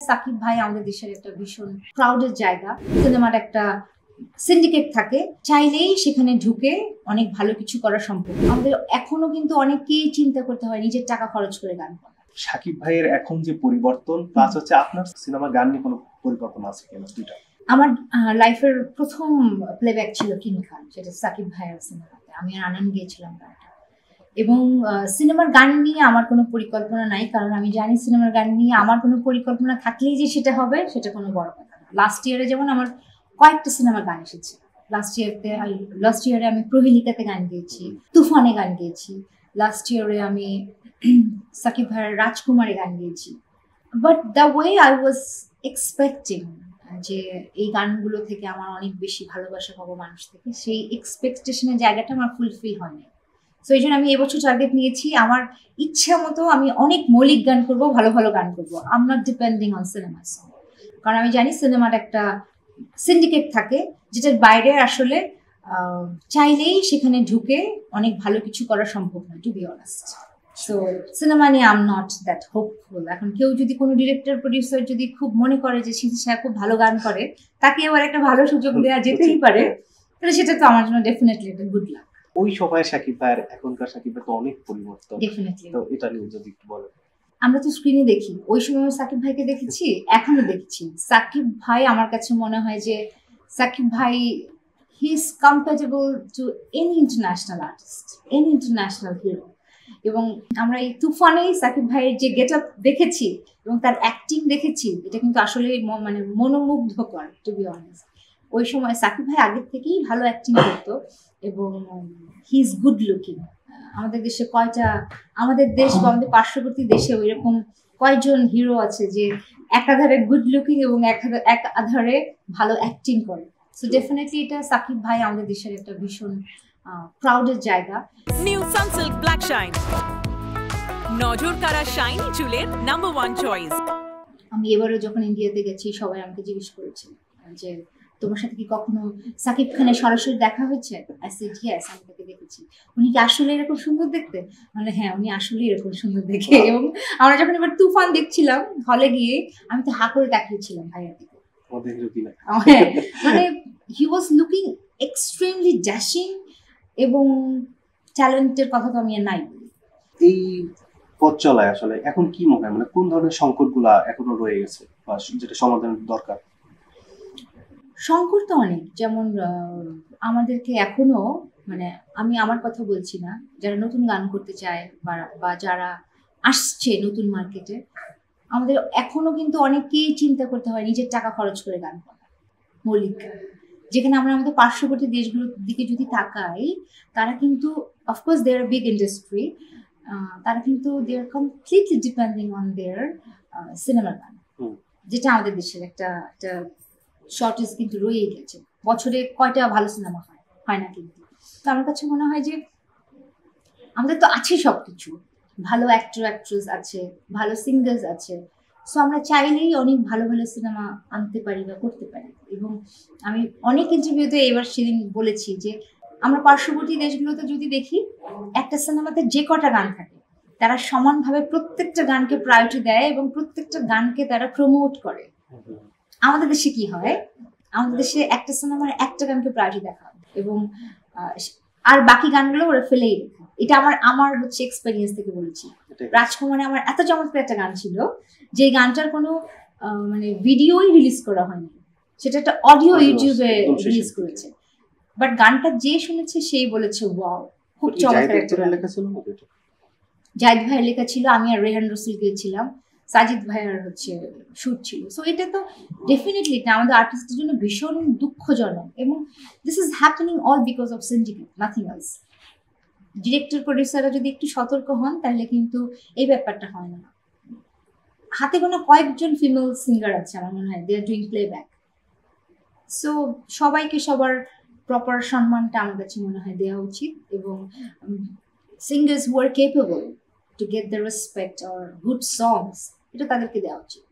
সাকিব ভাই আমাদের দেশের একটা ভীষণ প্রাউডের জায়গা। সিনেমার একটা সিন্ডিকেট থাকে, চাইলেই সেখানে ঢুকে অনেক ভালো কিছু করা সম্ভব। আমাদের এখনো কিন্তু অনেককেই চিন্তা করতে হয় নিজের টাকা খরচ করে গান করা। সাকিব ভাইয়ের এখন যে পরিবর্তন, প্লাস হচ্ছে আপনার সিনেমা গান নিয়ে কোনো পরিকল্পনা আছে কিনা? দুইটা। আমার লাইফের প্রথম প্লেব্যাক ছিল কিং খান, যেটা সাকিব ভাইয়ের সিনেমাতে। আমি আর আনন্দ গিয়েছিলাম গানটা। এবং সিনেমার গান নিয়ে আমার কোনো পরিকল্পনা নাই, কারণ আমি জানি সিনেমার গান নিয়ে আমার কোনো পরিকল্পনা থাকলেই যে সেটা হবে সেটা কোনো বড় কথা না। লাস্ট ইয়ারে যেমন আমার কয়েকটা সিনেমার গান এসেছে। লাস্ট ইয়ারে আমি প্রহেলিকাতে গান গেয়েছি, তুফানে গান গেয়েছি। লাস্ট ইয়ারে আমি সাকিব ভাইয়ের রাজকুমারে গান গেয়েছি। But the way I was expecting যে এই গানগুলো থেকে আমার অনেক বেশি ভালোবাসা পাবো মানুষ থেকে, সেই এক্সপেকটেশনের জায়গাটা আমার ফুলফিল হয়নি। সো এই জন্য আমি এবছর টার্গেট নিয়েছি, আমার ইচ্ছা মতো আমি অনেক মৌলিক গান করব, ভালো ভালো গান করবো। I am not depending on cinema song, কারণ আমি জানি সিনেমার একটা সিন্ডিকেট থাকে, যেটার বাইরে আসলে চাইলেই সেখানে ঢুকে অনেক ভালো কিছু করা সম্ভব না, to be honest. So cinema নিয়ে I am not that hopeful. এখন কেউ যদি কোনো ডিরেক্টর প্রডিউসার যদি খুব মনে করে যে সিদ্ধি সাহেব খুব ভালো গান করে, তাকে এবার একটা ভালো সুযোগ দেওয়া যেতেই পারে, তাহলে সেটা তো আমার জন্য ডেফিনেটলি একটা গুড লাক। ওই সময়ের সাকিব ভাইয়ের এখনকার সাকিব ভাই তো অনেক পরিবর্তন, ডেফিনেটলি। তো এটা নিয়ে যদি একটু বলেন। আমরা তো স্ক্রিনে দেখি, ওই সময় সাকিব ভাইকে দেখেছি, এখনো দেখছি। সাকিব ভাই আমার কাছে মনে হয় যে সাকিব ভাই he is compatible to any international artist, any international hero. এবং আমরা এই তুফানেই সাকিব ভাইয়ের যে গেট আপ দেখেছি এবং তার অ্যাক্টিং দেখেছি, এটা কিন্তু আসলে মানে মনোমুগ্ধকর, টু বি অনেস্ট। ওই সময় সাকিব ভাই আগের থেকেই ভালো অ্যাক্টিং করতো এবং হি ইজ গুড লুকিং। আমাদের দেশে আমাদের দেশ বা আমাদের পার্শ্ববর্তী দেশে ওইরকম কয়জন হিরো আছে যে একাধারে গুড লুকিং এবং এক আধারে ভালো অ্যাক্টিং করে। সো ডেফিনেটলি এটা সাকিব ভাই আমাদের দেশের একটা ভীষণ প্রাউডের জায়গা। নিউ সানসিল্ক ব্ল্যাক শাইন, নজর কাড়া শাইনি চুলের নাম্বার 1 চয়েস। আমি এবারে যখন ইন্ডিয়াতে গেছি, সবাই আমাকে জিজ্ঞেস করেছে যে তোমার সাথে কি কখনো সাকিব খানের সরাসরি দেখা হয়েছে? আই সেড ইয়েস, আমি তাকে দেখেছি। উনি কি আসলে এরকম সুন্দর দেখতে? মানে হ্যাঁ, উনি আসলে এরকম সুন্দর দেখে। এবং আমরা যখন এবার তুফান দেখছিলাম হলে গিয়ে, আমি তো হা করে তাকিয়েছিলাম ভাইয়ের দিকে। হ্যাঁ, মানে হি ওয়াজ লুকিং এক্সট্রিমলি ড্যাশিং এবং ট্যালেন্টের কথা তো আমি আর নাই। এই পথ চলায় আসলে এখন কি মনে হয়, মানে কোন ধরনের সংকটগুলা এখনো রয়ে গেছে বা যেটা সমাধানের দরকার? সংকট তো অনেক, যেমন আমাদেরকে এখনো, মানে আমি আমার কথা বলছি না, যারা নতুন গান করতে চায় বা যারা আসছে নতুন মার্কেটে, আমাদের এখনো কিন্তু অনেককেই চিন্তা করতে হয় নিজের টাকা খরচ করে গান করা, মৌলিক। যেখানে আমরা আমাদের পার্শ্ববর্তী দেশগুলোর দিকে যদি তাকাই, তারা কিন্তু of course they are big industry, তারা কিন্তু they are completely depending on their সিনেমার গান, যেটা আমাদের দেশের একটা শর্টেজ কিন্তু রয়েই গেছে। বছরে কয়টা ভালো সিনেমা হয় না কিন্তু। তো আমার কাছে মনে হয় যে আমাদের তো আছে সবকিছু, ভালো অ্যাক্টর অ্যাক্ট্রেস আছে, ভালো সিঙ্গার্স আছে। সো আমরা চাইলেই অনেক ভালো ভালো সিনেমা আনতে পারি বা করতে পারি। এবং আমি অনেক ইন্টারভিউতে এবার সেদিন বলেছি যে আমরা পার্শ্ববর্তী দেশগুলোতে যদি দেখি, একটা সিনেমাতে যে কটা গান থাকে, তারা সমানভাবে প্রত্যেকটা গানকে প্রায়োরিটি দেয় এবং প্রত্যেকটা গানকে তারা প্রমোট করে। আমাদের দেশে কি হয়, আমাদের দেশে একটা সিনেমার একটা গানকে প্রায়োরিটি দেখা হয় এবং আর বাকি গানগুলো ওরা ফেলেই রেখে। এটা আমার হচ্ছে এক্সপেরিয়েন্স থেকে বলেছি। রাজকুমারে আমার এত চমৎকার একটা গান ছিল, যে গানটার কোনো মানে ভিডিওই রিলিজ করা হয়নি, সেটা একটা অডিও ইউটিউবে রিলিজ করেছে। বাট গানটা যে শুনেছে সেই বলেছে ওয়াও, খুব চমৎকার একটা গান। জাহিদ ভাইয়ের লেখা ছিল, আমি আর রেহান রসুল গিয়েছিলাম, সাজিদ ভাইয়ার হচ্ছে শুট ছিল। সো এটা তো ডেফিনেটলি এটা আমাদের আর্টিস্টের জন্য ভীষণ দুঃখজনক এবং this is happening all because of syndicate, nothing else. Director প্রডিউসাররা যদি একটু সতর্ক হন, তাহলে কিন্তু এই ব্যাপারটা হয় না। হাতে গোনা কয়েকজন ফিমেল সিঙ্গার আছে আমার মনে হয়, দে আর ডুইং প্লেব্যাক। সো সবাইকে সবার প্রপার সম্মানটা আমার কাছে মনে হয় দেওয়া উচিত এবং singers who are capable to get the respect or good songs, এটা তাদেরকে দেওয়া উচিত।